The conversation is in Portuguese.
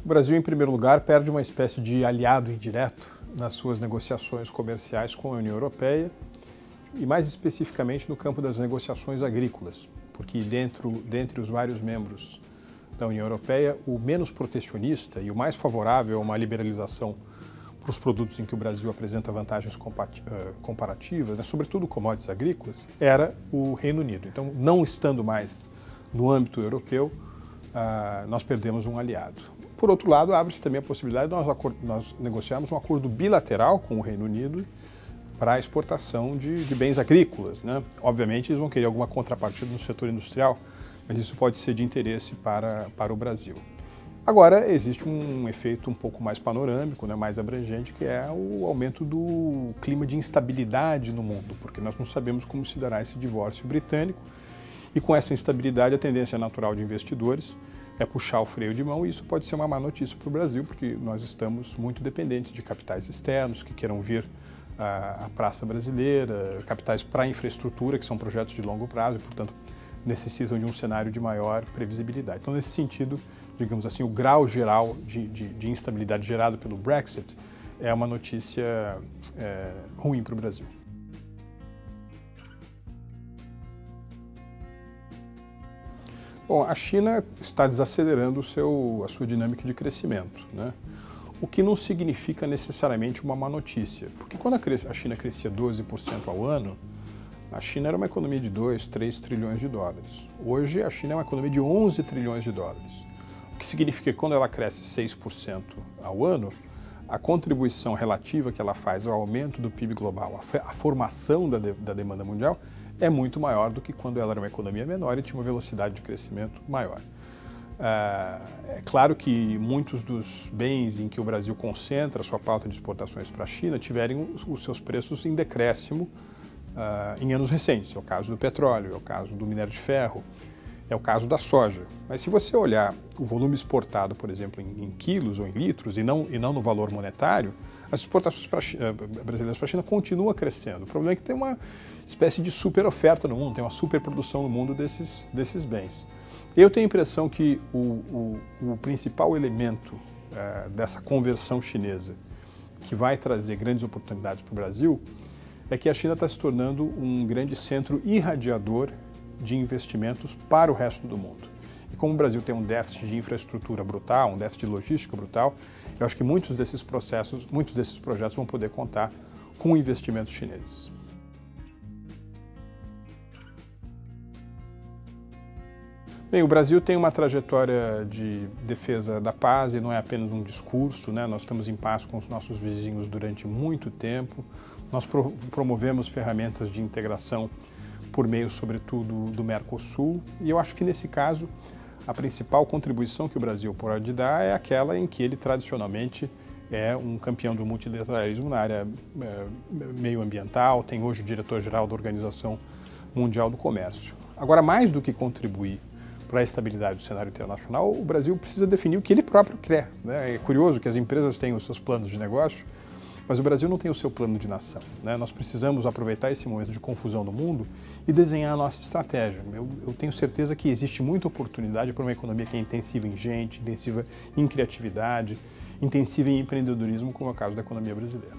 O Brasil, em primeiro lugar, perde uma espécie de aliado indireto nas suas negociações comerciais com a União Europeia e, mais especificamente, no campo das negociações agrícolas, porque dentre os vários membros da União Europeia, o menos protecionista e o mais favorável a uma liberalização para os produtos em que o Brasil apresenta vantagens comparativas, sobretudo commodities agrícolas, era o Reino Unido. Então, não estando mais no âmbito europeu, nós perdemos um aliado. Por outro lado, abre-se também a possibilidade de nós negociarmos um acordo bilateral com o Reino Unido para a exportação de bens agrícolas, Obviamente, eles vão querer alguma contrapartida no setor industrial, mas isso pode ser de interesse para o Brasil. Agora, existe um efeito um pouco mais panorâmico, mais abrangente, que é o aumento do clima de instabilidade no mundo, porque nós não sabemos como se dará esse divórcio britânico, e com essa instabilidade a tendência natural de investidores é puxar o freio de mão, e isso pode ser uma má notícia para o Brasil, porque nós estamos muito dependentes de capitais externos que queiram vir à praça brasileira, capitais para infraestrutura, que são projetos de longo prazo e, portanto, necessitam de um cenário de maior previsibilidade. Então, nesse sentido, digamos assim, o grau geral de instabilidade gerado pelo Brexit é uma notícia ruim para o Brasil. Bom, a China está desacelerando a sua dinâmica de crescimento, O que não significa necessariamente uma má notícia, porque quando a China crescia 12% ao ano, a China era uma economia de 2, 3 trilhões de dólares. Hoje, a China é uma economia de 11 trilhões de dólares. O que significa que quando ela cresce 6% ao ano, a contribuição relativa que ela faz ao aumento do PIB global, a formação da demanda mundial, é muito maior do que quando ela era uma economia menor e tinha uma velocidade de crescimento maior. É claro que muitos dos bens em que o Brasil concentra a sua pauta de exportações para a China tiveram os seus preços em decréscimo em anos recentes. É o caso do petróleo, é o caso do minério de ferro, é o caso da soja. Mas se você olhar o volume exportado, por exemplo, em quilos ou em litros, e não no valor monetário, as exportações brasileiras para a China continuam crescendo. O problema é que tem uma espécie de super oferta no mundo, tem uma superprodução no mundo desses bens. Eu tenho a impressão que o principal elemento dessa conversão chinesa que vai trazer grandes oportunidades para o Brasil é que a China está se tornando um grande centro irradiador de investimentos para o resto do mundo. E como o Brasil tem um déficit de infraestrutura brutal, um déficit de logística brutal, eu acho que muitos desses projetos vão poder contar com investimentos chineses. Bem, o Brasil tem uma trajetória de defesa da paz e não é apenas um discurso, Nós estamos em paz com os nossos vizinhos durante muito tempo. Nós promovemos ferramentas de integração por meio, sobretudo, do Mercosul. E eu acho que, nesse caso, a principal contribuição que o Brasil pode dar é aquela em que ele, tradicionalmente, é um campeão do multilateralismo na área meioambiental, tem hoje o diretor-geral da Organização Mundial do Comércio. Agora, mais do que contribuir para a estabilidade do cenário internacional, o Brasil precisa definir o que ele próprio quer. É curioso que as empresas têm os seus planos de negócio, mas o Brasil não tem o seu plano de nação. Nós precisamos aproveitar esse momento de confusão no mundo e desenhar a nossa estratégia. Eu tenho certeza que existe muita oportunidade para uma economia que é intensiva em gente, intensiva em criatividade, intensiva em empreendedorismo, como é o caso da economia brasileira.